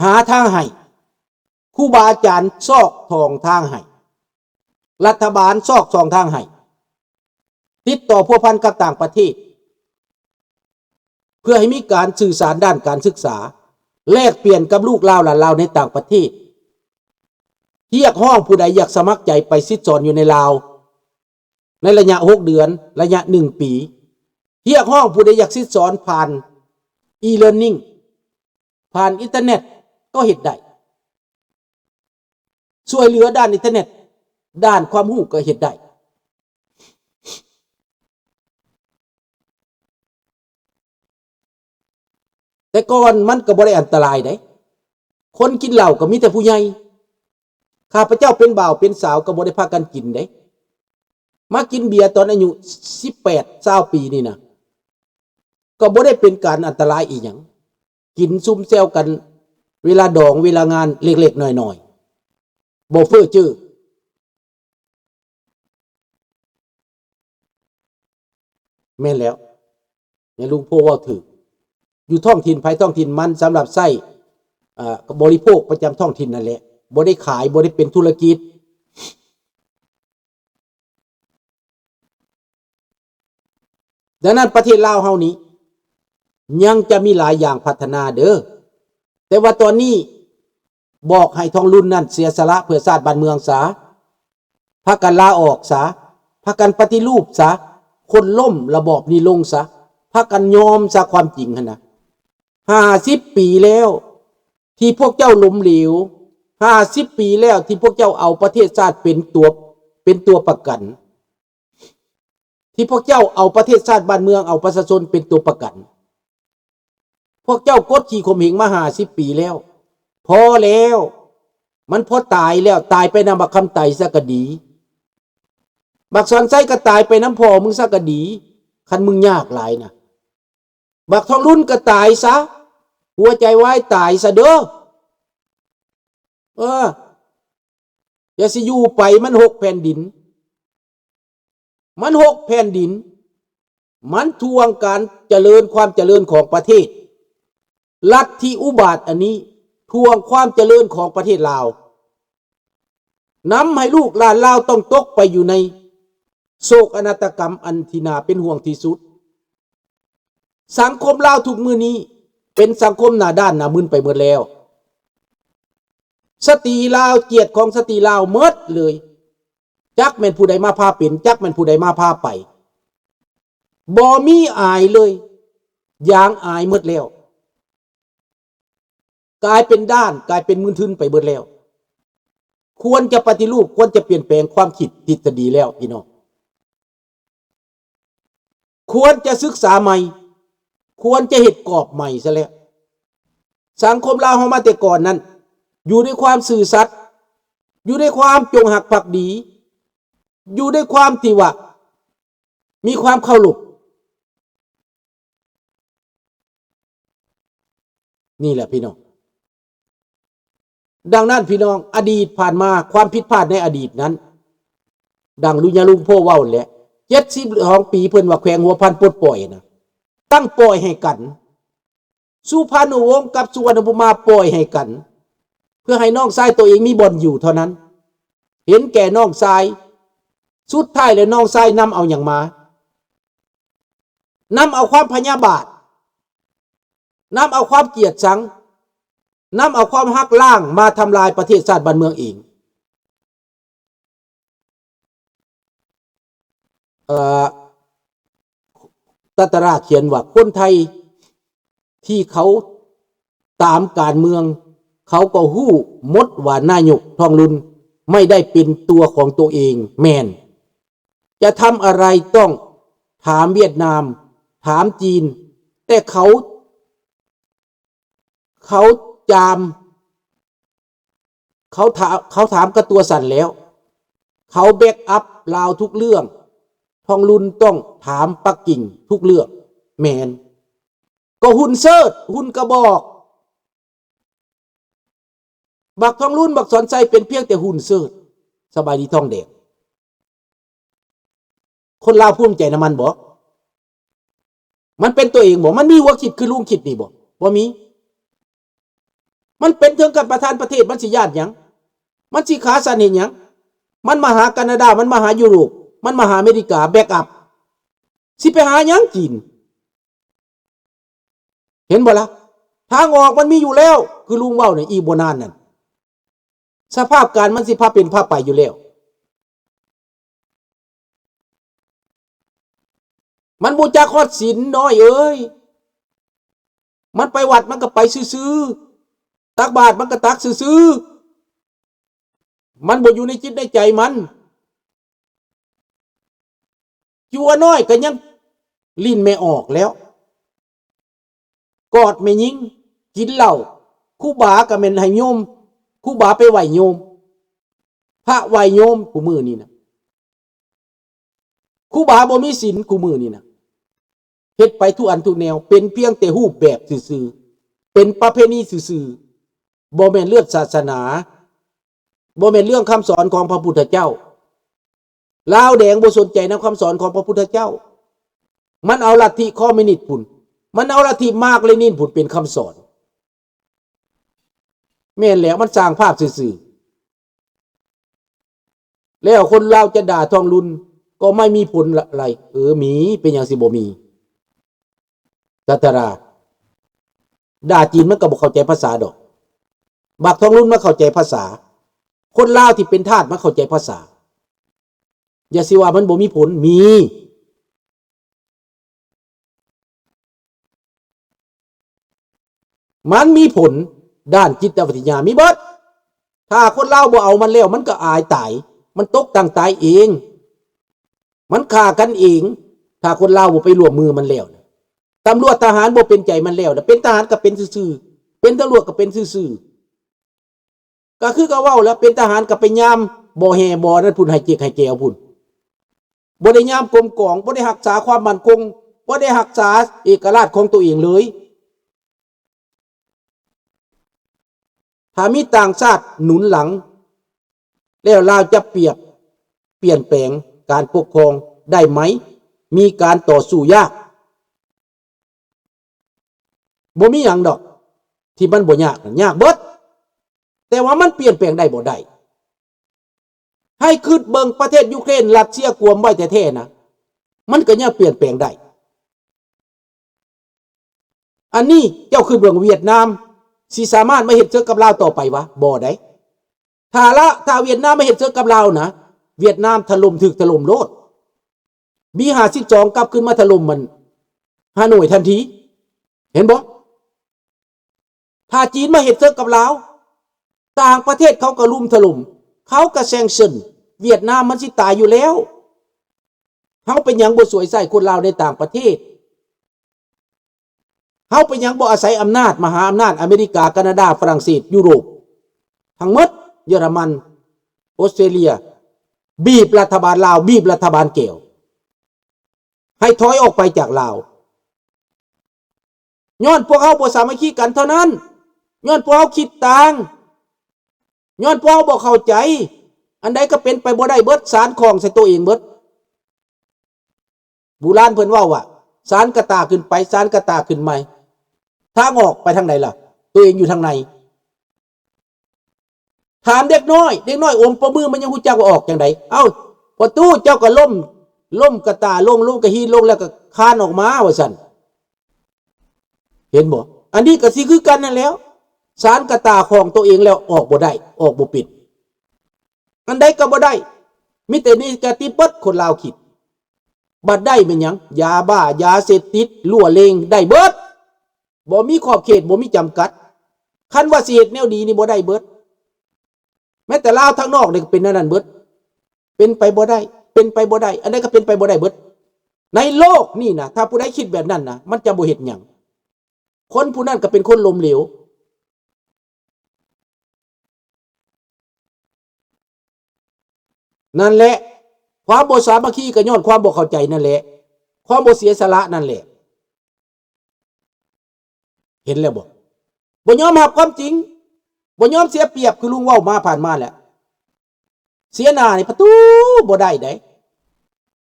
หาทางให้ครูบาอาจารย์ซอกทองทางให้รัฐบาลซอกทองทางให้ติดต่อพัวพันกับต่างประเทศเพื่อให้มีการสื่อสารด้านการศึกษาแลกเปลี่ยนกับลูกหลานเราในต่างประเทศเรียกห้องผู้ใดอยากสมัครใจไปซิดสอนอยู่ในลาวในระยะ6 เดือนระยะ1 ปีเรียกห้องผู้ใดอยากซิดสอนผ่าน e-learning ผ่านอินเทอร์เน็ตก็เฮ็ดได้ช่วยเหลือด้านอินเทอร์เน็ตด้านความรู้ก็เฮ็ดได้แต่ก่อนมันก็บ่ได้อันตรายได้คนกินเหล้าก็มีแต่ผู้ใหญ่ข้าพเจ้าเป็นบ่าวเป็นสาวก็บ่ได้พากันกินได้มากินเบียร์ตอนอายุ18 20ปีนี่นะก็บ่ได้เป็นการอันตรายอีหยังกินซุ่มแซวกันเวลาดองเวลางานเล็กๆน้อยๆบ่เฟ้อจื้อแม่นแล้วแม่ลุงโพว่าถูกอยู่ท้องถิ่นภายท้องถิ่นมันสำหรับใช้บริโภคประจำท้องถิ่นนั่นแหละบ่ได้ขายบ่ได้เป็นธุรกิจดังนั้นประเทศลาวเฮานี้ยังจะมีหลายอย่างพัฒนาเด้อแต่ว่าตอนนี้บอกให้ทองรุ่นนั่นเสียสละเพื่อชาติบ้านเมืองซะพากันลาออกซะพากันปฏิรูปซะคนล่มระบอบนี้ลงซะพากันยอมซะความจริงหั่นนะ50 ปีแล้วที่พวกเจ้าล้มเหลว50 ปีแล้วที่พวกเจ้าเอาประเทศชาติเป็นตัวประกันที่พวกเจ้าเอาประเทศชาติบ้านเมืองเอาประชาชนเป็นตัวประกันพวกเจ้ากดขี่ข่มเหงมา50 ปีแล้วพอแล้วมันพอตายแล้วตายไปนำบักคำไตซะก็ดีบักสอนไส้ก็ตายไปน้ำพ่อมึงซะก็ดีคันมึงยากหลายนะบักทองรุ่นก็ตายซะหัวใจวายตายซะเด้ออย่าสิอยู่ไปมัน6 แผ่นดินมัน6 แผ่นดินมันทวงการเจริญความเจริญของประเทศลัทธิอุบาทอันนี้ทวงความเจริญของประเทศลาวนำให้ลูกหลานลาวต้องตกไปอยู่ในโศกนาฏกรรมอันที่น่าเป็นห่วงที่สุดสังคมลาวทุกมื้อนี้เป็นสังคมหน้าด้านหน้ามึนไปหมดแล้วสตรีลาวเกียรติของสตรีลาวหมดเลยจักแม่นผู้ใดมาพาเป็นจักแม่นผู้ใดมาพาไปบ่มีอายเลยอย่างอายหมดแล้วกลายเป็นด้านกลายเป็นมึนทึนไปหมดแล้วควรจะปฏิรูปควรจะเปลี่ยนแปลงความคิดทฤษฎีแล้วพี่น้องควรจะศึกษาใหม่ควรจะเฮ็ดกรอบใหม่ซะแล้วสังคมลาวเฮามาแต่ก่อนนั้นอยู่ด้วยความซื่อสัตย์อยู่ด้วยความจงรักภักดีอยู่ด้วยความที่ว่ามีความเคารพนี่แหละพี่น้องดังนั้นพี่น้องอดีตผ่านมาความผิดพลาดในอดีตนั้นดังลุงโพเว้าแหละ72 ปีเพิ่นว่าแขวงหัวพันปลดปล่อยนะตั้งปล่อยให้กันสุพรรณวงศ์กับสุวรรณภูมิปล่อยให้กันเพื่อให้น้องชายตัวเองมีบ่อนอยู่เท่านั้นเห็นแก่น้องชายสุดท้ายแล้วน้องชายนำเอาอย่างมานำเอาความพยาบาทนำเอาความเกลียดชังนำเอาความหักล้างมาทำลายประเทศชาติบ้านเมืองเองตัตราเขียนว่าคนไทยที่เขาตามการเมืองเขาก็ฮู้หมดว่านายกทองรุ่นไม่ได้เป็นตัวของตัวเองแม่นจะทำอะไรต้องถามเวียดนามถามจีนแต่เขาจามเขาถามกับตัวสั่นแล้วเขาแบกอัพลาวทุกเรื่องทองรุ่นต้องถามปักกิ่งทุกเรื่องแมนก็หุ่นเซิร์ชหุ่นกระบอกบักทองรุ่นบักสอนใจเป็นเพียงแต่หุ่นเซิร์ชสบายดีทองแดงคนลาวภูมิใจนะมันบอกมันเป็นตัวเองบอกมันมีหัวคิดคือลุงคิดนี่บอกว่ามี มันเป็นถึงกับประธานประเทศมันสิญาติหยังมันสิขาสันเห็นหยังมันมาหาแคนาดามันมาหายุโรปมันมาหาอเมริกาแบกอัพสิไปหาหยังจีนเห็นบ่ล่ะทางออกมันมีอยู่แล้วคือลุงเว้าเนี่ยอีโบนานนั่นสภาพการมันสิพาเป็นพาไปอยู่แล้วมันบูจักฮอดศีลน้อยเอ้ยมันไปวัดมันก็ไปซื่อๆตักบาตรมันก็ตักซื่อๆมันบ่อยู่ในจิตในใจมันจัวน้อยก็ยังลิ้นไม่ออกแล้วกอดไม่ยิงกินเหล้าครูบาก็แม่นให้โยมครูบาไปไหว้โยมพระไหว้โยมกูมือนี่นะครูบาบ่มีศีลกูมือนี่นะเฮ็ดไปทุกอันทุกแนวเป็นเพียงแต่รูปแบบซื่อๆเป็นประเพณีซื่อๆบ่แม่นเลือดศาสนาบ่แม่นเรื่องคำสอนของพระพุทธเจ้าลาวแดงบ่สนใจนำคำสอนของพระพุทธเจ้ามันเอาลัทธิคอมมิวนิสต์พุ่นมันเอาลัทธิมาร์กเลนินพุ่นเป็นคำสอนแม่นแล้วมันสร้างภาพซื่อๆแล้วคนลาวจะด่าทองลุนก็ไม่มีผลอะไรมีเป็นอย่างสิบ่มีตัตราด่าจีนมันก็บ่เข้าใจภาษาดอกบักทองลุนมันเข้าใจภาษาคนลาวที่เป็นทาสมันเข้าใจภาษาอย่าสิว่ามันบ่มีผลมีมันมีผลด้านจิตวิทยามีเบิดถ้าคนลาวบ่เอามันแล้วมันก็อายตายมันตกตั้งตายเองมันฆ่ากันเองถ้าคนลาวบ่ไปร่วมมือมันแล้วตำรวจทหารบ่เป็นใจมันแล้วเป็นทหารก็เป็นซื่อๆเป็นตำรวจก็เป็นซื่อๆก็คือก็เว้าแล้วเป็นทหารก็ไปยามบ่แห่บ่นั่นพุ่นให้เจกให้แก้วพุ่นบ่ได้ยามกรมกองบ่ได้รักษาความมั่นคงบ่ได้รักษาเอกราชของตัวเองเลยถ้ามีต่างชาติหนุนหลังแล้วลาวจะเปลี่ยนแปลงการปกครองได้ไหมมีการต่อสู้ยากบ่มีหยังดอกที่มันบ่ยากยากเบิดแต่ว่ามันเปลี่ยนแปลงได้บ่ได้ให้คิดเบิ่งประเทศยูเครนรัสเซียกวมไว้แท้ๆนะมันก็ยังเปลี่ยนแปลงได้อันนี้เจ้าคือเบิ่งเวียดนามสิสามารถมาเฮ็ดเจอกับลาวต่อไปวะบ่ได้ถ้าเวียดนามมาเฮ็ดเจอกับลาวนะเวียดนามถล่มถึกถล่มโลดB52กลับขึ้นมาถล่มมันฮานอยทันทีเห็นบ่ถ้าจีนมาเฮ็ดเจอกับลาวต่างประเทศเขาก็ลุมถล่มเขาก็แซงชั่นเวียดนามมันสิตายอยู่แล้วเขาเป็นหยังบ่สวยใส่คนลาวในต่างประเทศเขาเป็นหยังบ่อาศัยอำนาจมหาอำนาจอเมริกาแคนาดาฝรั่งเศสยุโรปทั้งหมดเยอรมันออสเตรเลียบีบรัฐบาลลาวบีบรัฐบาลเกี่ยวให้ถอยออกไปจากลาวย้อนพวกเขาบ่สามัคคีกันเท่านั้นย้อนพวกเขาคิดต่างย้อนพวกเขาบ่เข้าใจอันใดก็เป็นไปบ่ได้เบิดสารของใส่ตัวเองเบิดโบราณเพิ่นเว้าว่าสารกระตาขึ้นไปสารกระตาขึ้นใหม่ทางออกไปทางไหนล่ะตัวเองอยู่ทางไหนถามเด็กน้อยอมประมือมันยังฮู้จักว่าออกจังไดเอ้าพอตู้เจ้าก็ล้มกระตาลงกระฮีลงแล้วก็คานออกมาว่าซั่นเห็นบ่อันนี้ก็สิคือกันนั่นแล้วสารกระตาของตัวเองแล้วออกบ่ได้ออกบ่ปิดอันใดก็บ่ได้มีแต่นี่กะติเบิดคนลาวคิดบัดได้เป็นหยังยาบ้ายาเสพติดลั่วเลงได้เบิดบ่มีขอบเขตบ่มีจำกัดคันว่าสิเฮ็ดแนวดีนี่บ่ได้เบิดแม้แต่ลาวทางนอกนี่ก็เป็นนั่นเบิดเป็นไปบ่ได้อันใดก็เป็นไปบ่ได้เบิดในโลกนี่นะถ้าผู้ใดคิดแบบนั้นนะมันจะบ่เฮ็ดหยังคนผู้นั้นก็เป็นคนล้มเหลวนั่นแหละความบ่สามัคคีก็ย้อนความบ่เข้าใจนั่นแหละความบ่เสียสละนั่นแหละเห็นแล้วบ่ยอมรับความจริงบ่ยอมเสียเปรียบคือลุงเว้ามาผ่านมาแล้วเสียหน้านี่ประตูบ่ได้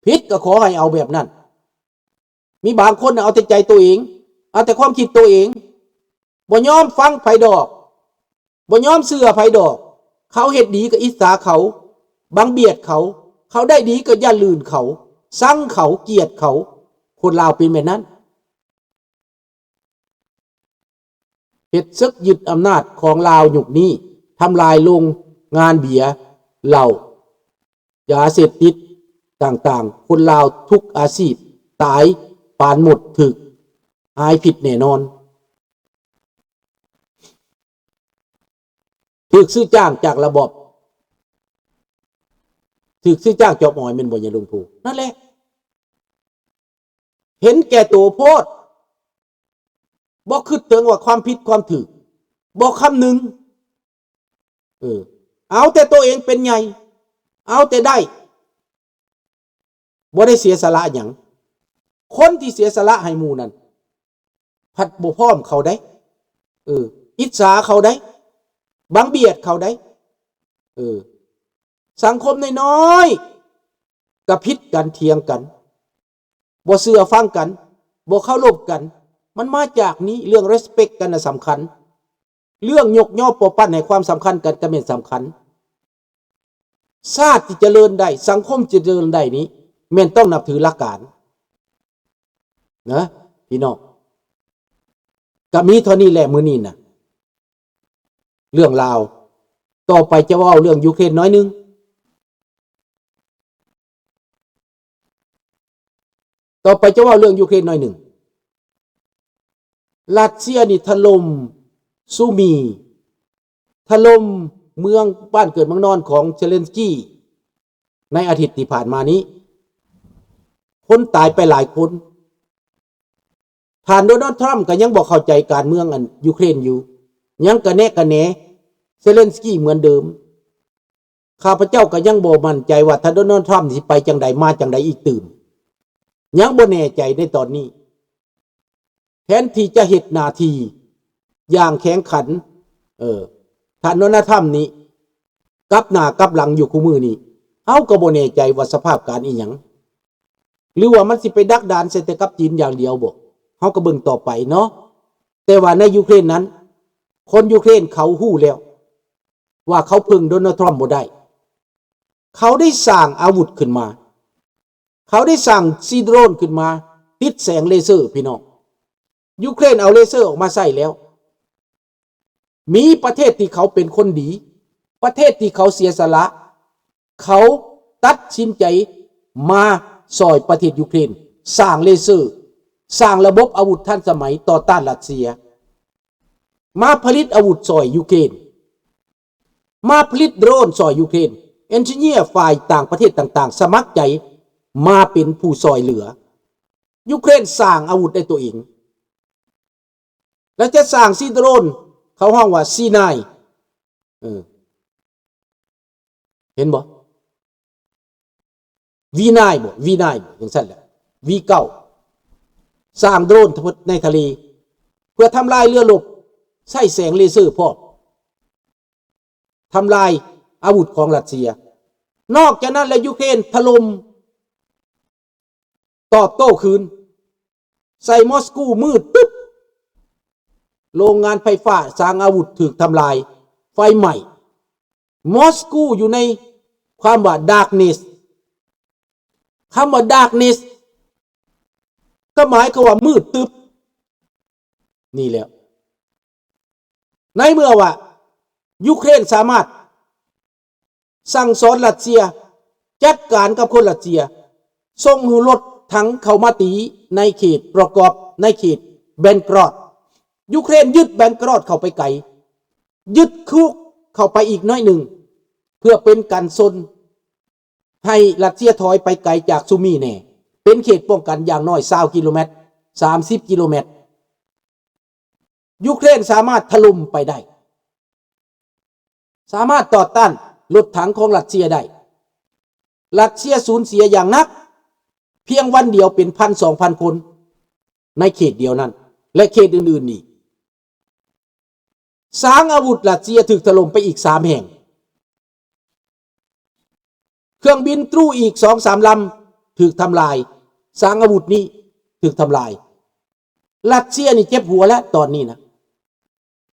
ผิดก็ขอให้เอาแบบนั้นมีบางคนเอาแต่ใจตัวเองเอาแต่ความคิดตัวเองบ่ยอมฟังไผดอก บ่ยอมเชื่อไผดอกเขาเฮ็ดดีก็อิจฉาเขาบังเบียดเขาเขาได้ดีก็ย่าลื่นเขาสั่งเขาเกลียดเขาคนลาวเป็นแบบนั้นเฮ็ดซึกยึดอำนาจของลาวยุคนี้ทำลายโรงงานเบียร์เหล้ายาเสพติดต่างๆคนลาวทุกอาชีพตายปานหมดถึกหายผิดแน่นอนถึกซื้อจ้างจากระบบถึกซื้อจ้างจอบหมอยเป็นบ่ยลุงภูนั่นแหละเห็นแก่ตัวโพดบ่คิดถึงว่าความผิดความถูกบ่คำนึงเอาแต่ตัวเองเป็นใหญ่เอาแต่ได้บ่ได้เสียสละหยังคนที่เสียสละให้หมู่นั้นพัดบ่พร้อมเขาได้อิจฉาเขาได้บังเบียดเขาได้สังคมน้อยๆก็ผิดกันเถียงกันบ่เชื่อฟังกันบ่เคารพกันมันมาจากนี้เรื่อง respect กันน่ะสำคัญเรื่องยกย่อปอปั้นให้ความสำคัญกันก็เป็นสำคัญชาติที่เจริญได้สังคมเจริญได้นี้แม่นต้องนับถือหลักการนะพี่น้องก็มีเท่านี้แหละมื้อนี้น่ะเรื่องราวต่อไปจะเว้าเรื่องยูเครนน้อยนึงต่อไปจะเว้าเรื่องยูเครนน้อยนึงรัสเซียนี่ถล่มซูมีถล่มเมืองบ้านเกิดเมืองนอนของเซเลนสกี้ในอาทิตย์ที่ผ่านมานี้คนตายไปหลายคนท่านโดนัลด์ทรัมป์ก็ยังบอกเข้าใจการเมืองอันยูเครนอยู่ยังกระแนะกระแหนเซเลนสกี้เหมือนเดิมข้าพเจ้าก็ยังบ่มั่นใจว่าท่านโดนัลด์ทรัมป์สิไปจังใดมาจังใดอีกตื่นยังบ่แน่ใจในตอนนี้แทนที่จะเฮ็ดหน้าที่อย่างแข็งขันท่านโดนัลด์ทรัมป์นี้กลับหน้ากลับหลังอยู่คู่มือนี้เฮาก็บ่แน่ใจว่าสภาพการอีหยังหรือว่ามันสิไปดักดานใส่แต่กับจีนอย่างเดียวบ่เฮาก็เบิ่งต่อไปเนาะแต่ว่าในยูเครนนั้นคนยูเครนเขาฮู้แล้วว่าเขาพึ่งโดนัลด์ทรัมป์บ่ได้เขาได้สร้างอาวุธขึ้นมาเขาได้สร้างซีโดรนขึ้นมาติดแสงเลเซอร์พี่น้องยูเครนเอาเลเซอร์ออกมาใส่แล้วมีประเทศที่เขาเป็นคนดีประเทศที่เขาเสียสละเขาตัดสินใจมาซอยประเทศยูเครนสร้างเลเซอร์สร้างระบบอาวุธทันสมัยต่อต้านรัสเซียมาผลิตอาวุธซอยยูเครนมาผลิตโดรนซอยยูเครนเอนจิเนียร์ฝ่ายต่างประเทศต่างๆสมัครใจมาเป็นผู้ซอยเหลือยูเครนสร้างอาวุธได้ตัวเองแล้วจะสร้างซีโดรนเขาห้องว่าซีไนเห็นบ่วีไนบ่วีไนอย่างสั้นแหละวีเก้าสร้างโดรนในทะเลเพื่อทำลายเรือรบใช้แสงเลเซอร์พร้อมทำลายอาวุธของรัสเซียนอกจากนั้นแล้วยูเครนถล่มตอบโต้คืนใส่มอสโกมืดตึ๊บโรงงานไฟฟ้าสร้างอาวุธถูกทำลายไฟใหม่มอสโกอยู่ในความว่าดาร์กเนสคำว่าดาร์กเนสก็หมายความว่ามืดตึ๊บนี่แหละในเมื่อว่ายูเครนสามารถสั่งสอนรัสเซียจัดการกับคนรัสเซียส่งหือรถถังเข้ามาตีในเขตประกอบในเขตแบนกรอดยูเครนยึดแบนกรอดเข้าไปไกลยึดคุกเข้าไปอีกน้อยหนึ่งเพื่อเป็นการซนให้รัสเซียถอยไปไกลจากซูมีแน่เป็นเขตป้องกันอย่างน้อย20 กิโลเมตร30 กิโลเมตรยูเครนสามารถถล่มไปได้สามารถต่อต้านรถถังของรัสเซียได้รัสเซียสูญเสียอย่างนักเพียงวันเดียวเป็น 1,000-2,000 คนในเขตเดียวนั้นและเขตอื่นๆนี่สร้างอาวุธรัสเซียถูกถล่มไปอีก3แห่งเครื่องบินตรูอีก 2-3 ลำถูกทำลายสร้างอาวุธนี้ถูกทำลายรัสเซียนี่เจ็บหัวแล้วตอนนี้นะ